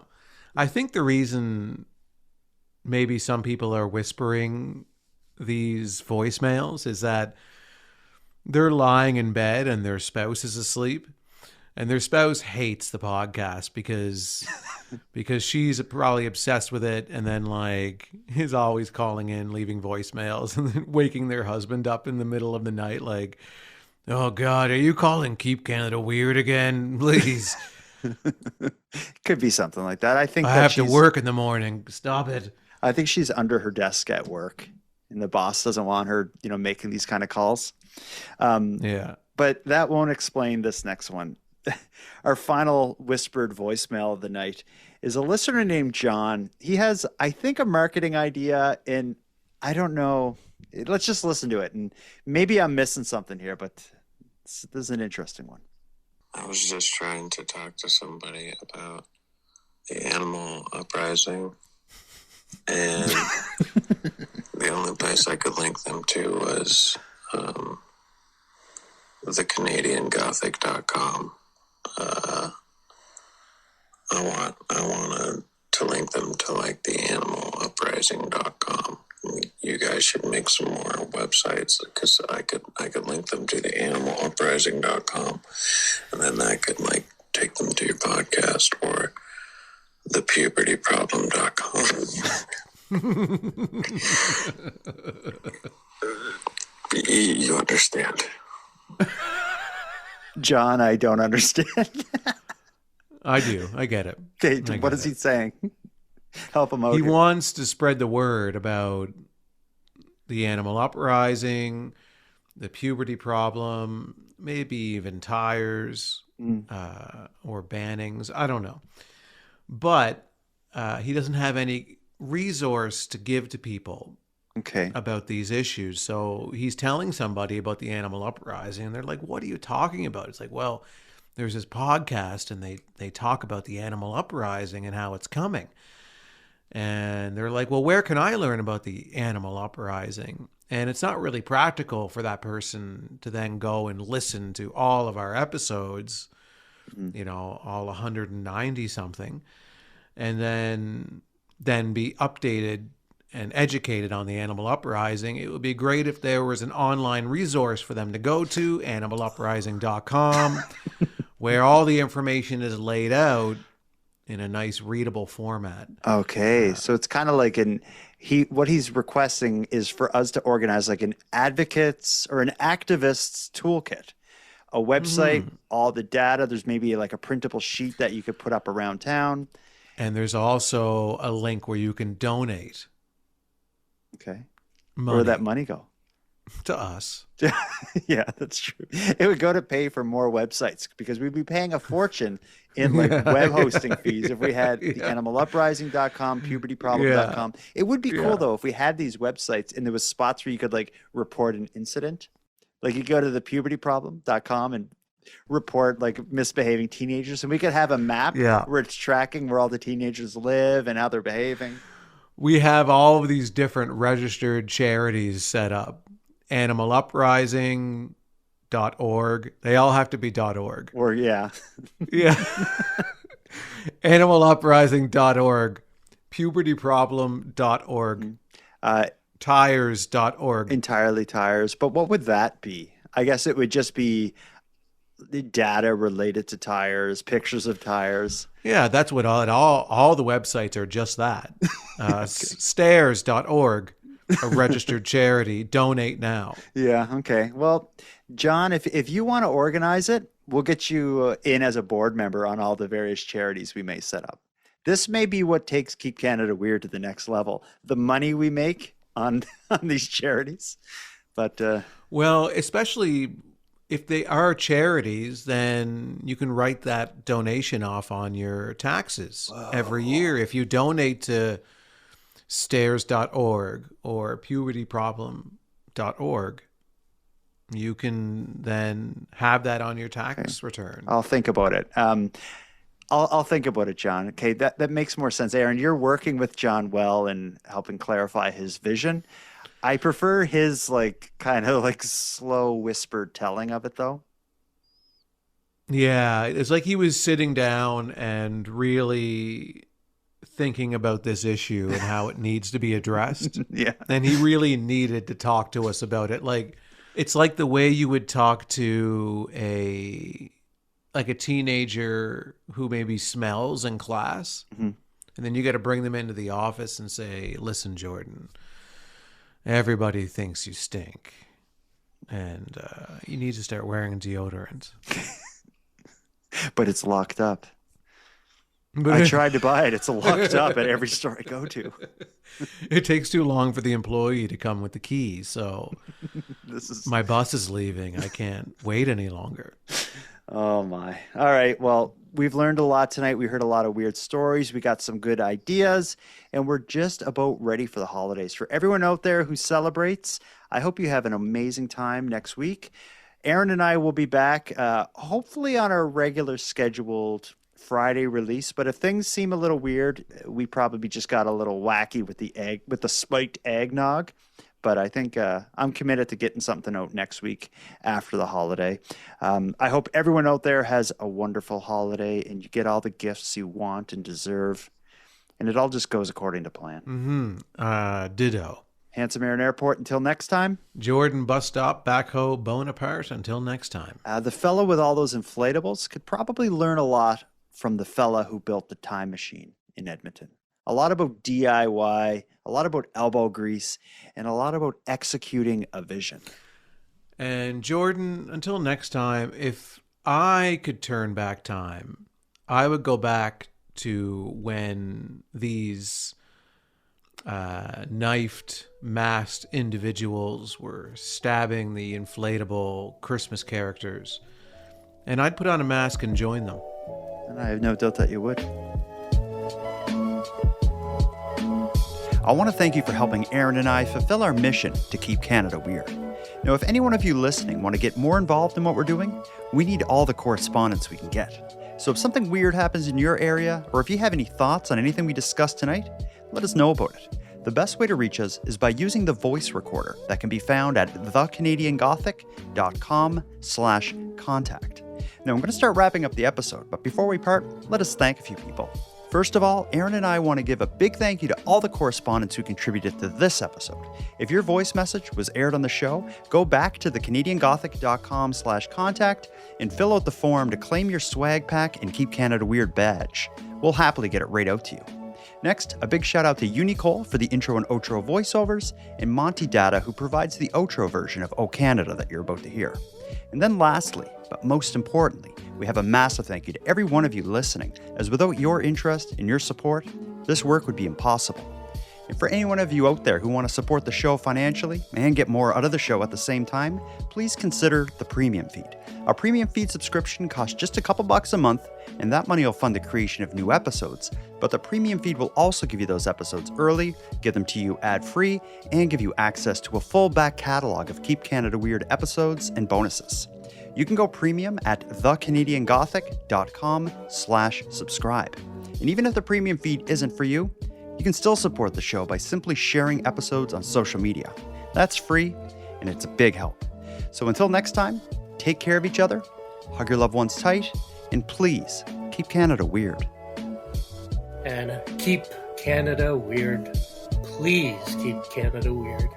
I think the reason maybe some people are whispering these voicemails is that they're lying in bed and their spouse is asleep, and their spouse hates the podcast because she's probably obsessed with it, and then is always calling in, leaving voicemails, and then waking their husband up in the middle of the night like, "Oh God, are you calling Keep Canada Weird again? Please." Could be something like that. I have to work in the morning. Stop it. I think she's under her desk at work, and the boss doesn't want her, making these kind of calls. But that won't explain this next one. Our final whispered voicemail of the night is a listener named John. He has, I think, a marketing idea, and I don't know. Let's just listen to it, and maybe I'm missing something here, but this is an interesting one. I was just trying to talk to somebody about the animal uprising, and the only place I could link them to was thecanadiangothic.com. I want to link them to the animaluprising.com. You guys should make some more websites, because I could link them to the animaluprising.com, and then that could take them to your podcast, or thepubertyproblem.com. You understand? John, I don't understand. I do. I get it. Okay, what is he saying? Help him out. He here. wants to spread the word about the animal uprising, the puberty problem, maybe even tires or bannings. I don't know. But he doesn't have any resource to give to people about these issues. So he's telling somebody about the animal uprising, and they're like, what are you talking about? It's like, well, there's this podcast, and they talk about the animal uprising and how it's coming. And they're like, well, where can I learn about the animal uprising? And it's not really practical for that person to then go and listen to all of our episodes, you know, all 190 something, and then be updated and educated on the animal uprising. It would be great if there was an online resource for them to go to, animaluprising.com, where all the information is laid out in a nice readable format. Okay, so it's kind of like what he's requesting is for us to organize like an advocates or an activists toolkit, a website, all the data. There's maybe like a printable sheet that you could put up around town. And there's also a link where you can donate. Okay. Money. Where would that money go? To us. Yeah, that's true. It would go to pay for more websites because we'd be paying a fortune in like web hosting fees if we had the animaluprising.com, pubertyproblem.com. It would be cool though if we had these websites and there was spots where you could like report an incident. Like you go to the pubertyproblem.com and report like misbehaving teenagers, and we could have a map where it's tracking where all the teenagers live and how they're behaving. We have all of these different registered charities set up. Animaluprising.org. They all have to be .org. Or yeah. Animaluprising.org. Pubertyproblem.org. Tires.org. Entirely tires. But what would that be? I guess it would just be the data related to tires, pictures of tires. Yeah, that's what all the websites are, just that. Stairs.org. A registered charity. Donate now. Yeah. Okay. Well, John, if you want to organize it, we'll get you in as a board member on all the various charities we may set up. This may be what takes Keep Canada Weird to the next level. The money we make on these charities. But well, especially if they are charities, then you can write that donation off on your taxes every year. If you donate to stairs.org or pubertyproblem.org, you can then have that on your tax return. I'll think about it. I'll think about it, John. Okay, that makes more sense. Aaron, you're working with John well and helping clarify his vision. I prefer his like kind of like slow whispered telling of it though. Yeah, it's like he was sitting down and really thinking about this issue and how it needs to be addressed. Yeah. And he really needed to talk to us about it. Like, it's like the way you would talk to a teenager who maybe smells in class. Mm-hmm. And then you got to bring them into the office and say, listen, Jordan, everybody thinks you stink. And you need to start wearing deodorant. But it's locked up. I tried to buy it. It's locked up at every store I go to. It takes too long for the employee to come with the key. So my boss is leaving. I can't wait any longer. Oh, my. All right. Well, we've learned a lot tonight. We heard a lot of weird stories. We got some good ideas. And we're just about ready for the holidays. For everyone out there who celebrates, I hope you have an amazing time next week. Aaron and I will be back, hopefully on our regular scheduled Friday release, but if things seem a little weird, we probably just got a little wacky with the spiked eggnog. But I think I'm committed to getting something out next week after the holiday. I hope everyone out there has a wonderful holiday and you get all the gifts you want and deserve, and it all just goes according to plan. Ditto. Handsome Aaron Airport, until next time. Jordan Bus Stop, Backhoe, Bonaparte, until next time. The fella with all those inflatables could probably learn a lot from the fella who built the time machine in Edmonton. A lot about DIY, a lot about elbow grease, and a lot about executing a vision. And Jordan, until next time, if I could turn back time, I would go back to when these knifed masked individuals were stabbing the inflatable Christmas characters. And I'd put on a mask and join them. And I have no doubt that you would. I want to thank you for helping Aaron and I fulfill our mission to keep Canada weird. Now, if any one of you listening want to get more involved in what we're doing, we need all the correspondence we can get. So if something weird happens in your area, or if you have any thoughts on anything we discussed tonight, let us know about it. The best way to reach us is by using the voice recorder that can be found at thecanadiangothic.com/contact. Now, I'm going to start wrapping up the episode, but before we part, let us thank a few people. First of all, Aaron and I want to give a big thank you to all the correspondents who contributed to this episode. If your voice message was aired on the show, go back to thecanadiangothic.com/contact and fill out the form to claim your swag pack and Keep Canada Weird badge. We'll happily get it right out to you. Next, a big shout out to Unicole for the intro and outro voiceovers, and Monty Data, who provides the outro version of O Canada that you're about to hear. And then lastly, but most importantly, we have a massive thank you to every one of you listening, as without your interest and your support, this work would be impossible. And for any one of you out there who want to support the show financially and get more out of the show at the same time, please consider the premium feed. Our premium feed subscription costs just a couple bucks a month, and that money will fund the creation of new episodes. But the premium feed will also give you those episodes early, give them to you ad-free, and give you access to a full back catalog of Keep Canada Weird episodes and bonuses. You can go premium at thecanadiangothic.com/subscribe. And even if the premium feed isn't for you, you can still support the show by simply sharing episodes on social media. That's free, and it's a big help. So until next time, take care of each other, hug your loved ones tight, and please keep Canada weird. And keep Canada weird. Please keep Canada weird.